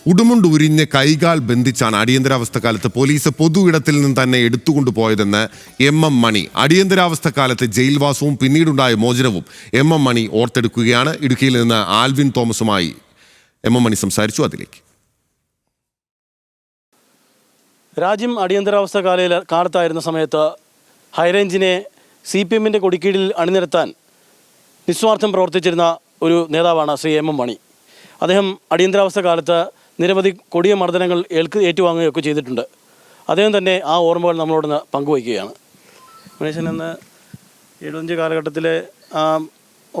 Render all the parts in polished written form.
ഉടുമുണ്ടുരിഞ്ഞ് കൈകാൽ ബന്ധിച്ചാണ് അടിയന്തരാവസ്ഥ കാലത്ത് പോലീസ് പൊതു ഇടത്തിൽ നിന്ന് തന്നെ എടുത്തുകൊണ്ടുപോയതെന്ന് MM മണി. അടിയന്തരാവസ്ഥ കാലത്ത് ജയിൽവാസവും പിന്നീടുണ്ടായ മോചനവും MM മണി ഓർത്തെടുക്കുകയാണ്. ഇടുക്കിയിൽ നിന്ന് ആൽവിൻ തോമസുമായി MM മണി സംസാരിച്ചു. അതിലേക്ക്. രാജ്യം അടിയന്തരാവസ്ഥ കാലത്തായിരുന്ന സമയത്ത് ഹൈറേഞ്ചിനെ CPM-ന്റെ കൊടിക്കീഴിൽ അണിനിരത്താൻ നിസ്വാർത്ഥം പ്രവർത്തിച്ചിരുന്ന ഒരു നേതാവാണ് ശ്രീ MM മണി. അദ്ദേഹം അടിയന്തരാവസ്ഥ കാലത്ത് നിരവധി കൊടിയ മർദ്ദനങ്ങൾ ഏറ്റുവാങ്ങുകയൊക്കെ ചെയ്തിട്ടുണ്ട്. അദ്ദേഹം തന്നെ ആ ഓർമ്മകൾ നമ്മളോടൊന്ന് പങ്കുവയ്ക്കുകയാണ്. ഗണേശൻ, എന്ന 75 കാലഘട്ടത്തിലെ ആ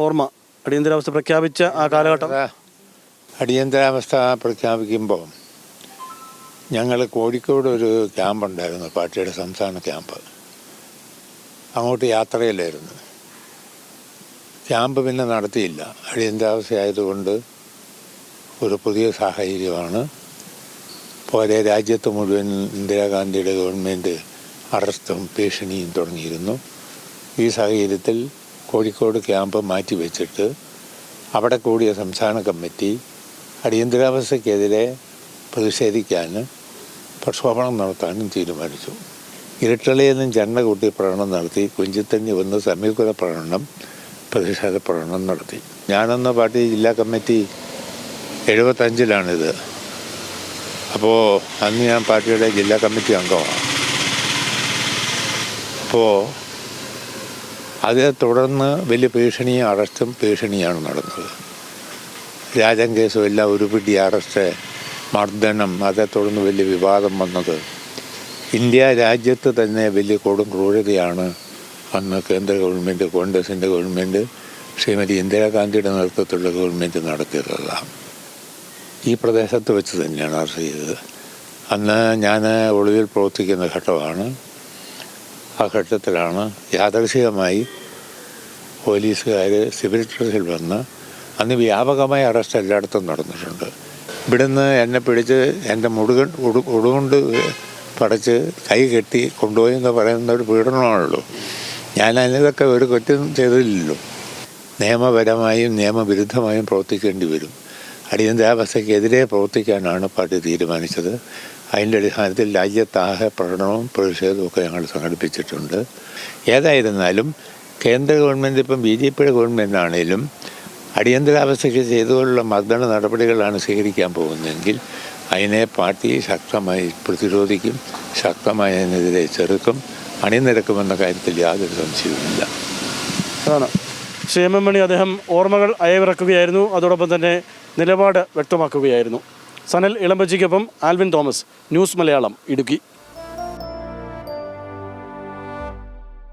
ഓർമ്മ, അടിയന്തരാവസ്ഥ പ്രഖ്യാപിച്ച ആ കാലഘട്ടം. അടിയന്തരാവസ്ഥ പ്രഖ്യാപിക്കുമ്പോൾ ഞങ്ങൾ കോഴിക്കോട് ഒരു ക്യാമ്പുണ്ടായിരുന്നു, പാർട്ടിയുടെ സംസ്ഥാന ക്യാമ്പ്. അങ്ങോട്ട് യാത്രയിലായിരുന്നു. ക്യാമ്പ് പിന്നെ നടത്തിയില്ല. അടിയന്തരാവസ്ഥ ആയതുകൊണ്ട് ഒരു പുതിയ സാഹചര്യമാണ്. പോലെ രാജ്യത്ത് മുഴുവൻ ഇന്ദിരാഗാന്ധിയുടെ ഗവൺമെൻറ് അറസ്റ്റും ഭീഷണിയും തുടങ്ങിയിരുന്നു. ഈ സാഹചര്യത്തിൽ കോഴിക്കോട് ക്യാമ്പ് മാറ്റിവെച്ചിട്ട് അവിടെ കൂടിയ സംസ്ഥാന കമ്മിറ്റി അടിയന്തരാവസ്ഥയ്ക്കെതിരെ പ്രതിഷേധിക്കാൻ പ്രക്ഷോഭണം നടത്താനും തീരുമാനിച്ചു. ഇരട്ടളയിൽ നിന്നും ജനത കൂട്ടി പ്രകടനം നടത്തി. കുഞ്ചിത്തഞ്ഞി വന്ന് സംയുക്ത പ്രകടനം, പ്രതിഷേധ പ്രകടനം നടത്തി. ഞാനന്ന് പാർട്ടി ജില്ലാ കമ്മിറ്റി 75-ലാണിത്. അപ്പോൾ അന്ന് ഞാൻ പാർട്ടിയുടെ ജില്ലാ കമ്മിറ്റി അംഗമാണ്. അപ്പോൾ അതേ തുടർന്ന് വലിയ ഭീഷണിയും അറസ്റ്റും ഭീഷണിയാണ് നടന്നത്. രാജൻ കേസും എല്ലാം ഒരു പിടി അറസ്റ്റ്, മർദ്ദനം, അതേ തുടർന്ന് വലിയ വിവാദം വന്നത്. ഇന്ത്യ രാജ്യത്ത് തന്നെ വലിയ കൊടും ക്രൂരതയാണ് അന്ന് കേന്ദ്ര ഗവൺമെൻറ്, കോൺഗ്രസിൻ്റെ ഗവൺമെൻറ്, ശ്രീമതി ഇന്ദിരാഗാന്ധിയുടെ നേതൃത്വത്തിലുള്ള ഗവൺമെൻറ് നടത്തിയിട്ടുള്ളതാണ്. ഈ പ്രദേശത്ത് വെച്ച് തന്നെയാണ് അറസ്റ്റ് ചെയ്തത്. അന്ന് ഞാൻ ഒളിവിൽ പ്രവർത്തിക്കുന്ന ഘട്ടമാണ്. ആ ഘട്ടത്തിലാണ് യാദൃശ്ചികമായി പോലീസുകാർ സിവിൽ ഡ്രസ്സിൽ വന്ന്, അന്ന് വ്യാപകമായ അറസ്റ്റ് എല്ലായിടത്തും നടന്നിട്ടുണ്ട്. ഇവിടുന്ന് എന്നെ പിടിച്ച് എൻ്റെ ഉടുകൊണ്ട് പടച്ച് കൈ കെട്ടി കൊണ്ടുപോയി എന്ന് പറയുന്ന ഒരു പീഡനമാണല്ലോ. ഞാൻ അതിനൊക്കെ ഒരു കുറ്റം ചെയ്തില്ലല്ലോ. നിയമപരമായും നിയമവിരുദ്ധമായും പ്രവർത്തിക്കേണ്ടി വരും. അടിയന്തരാവസ്ഥയ്ക്കെതിരെ പ്രവർത്തിക്കാനാണ് പാർട്ടി തീരുമാനിച്ചത്. അതിൻ്റെ അടിസ്ഥാനത്തിൽ രാജ്യത്താകെ പ്രകടനവും പ്രതിഷേധവും ഒക്കെ ഞങ്ങൾ സംഘടിപ്പിച്ചിട്ടുണ്ട്. ഏതായിരുന്നാലും കേന്ദ്ര ഗവൺമെൻറ്, ഇപ്പം BJPയുടെ ഗവൺമെൻറ് ആണെങ്കിലും അടിയന്തരാവസ്ഥയ്ക്ക് ചെയ്തുകൊണ്ടുള്ള മർദ്ദന നടപടികളാണ് സ്വീകരിക്കാൻ പോകുന്നതെങ്കിൽ അതിനെ പാർട്ടി ശക്തമായി പ്രതിരോധിക്കും, ശക്തമായി അതിനെതിരെ ചെറുക്കും, അണിനിരക്കുമെന്ന കാര്യത്തിൽ യാതൊരു സംശയവുമില്ല. അതാണ് ശ്രീ MM മണി. അദ്ദേഹം ഓർമ്മകൾ അയവിറക്കുകയായിരുന്നു, അതോടൊപ്പം തന്നെ നിലപാട് വ്യക്തമാക്കുകയായിരുന്നു. സനൽ ഇളമ്പച്ചിക്കൊപ്പം Alvin Thomas, news Malayalam, Idukki.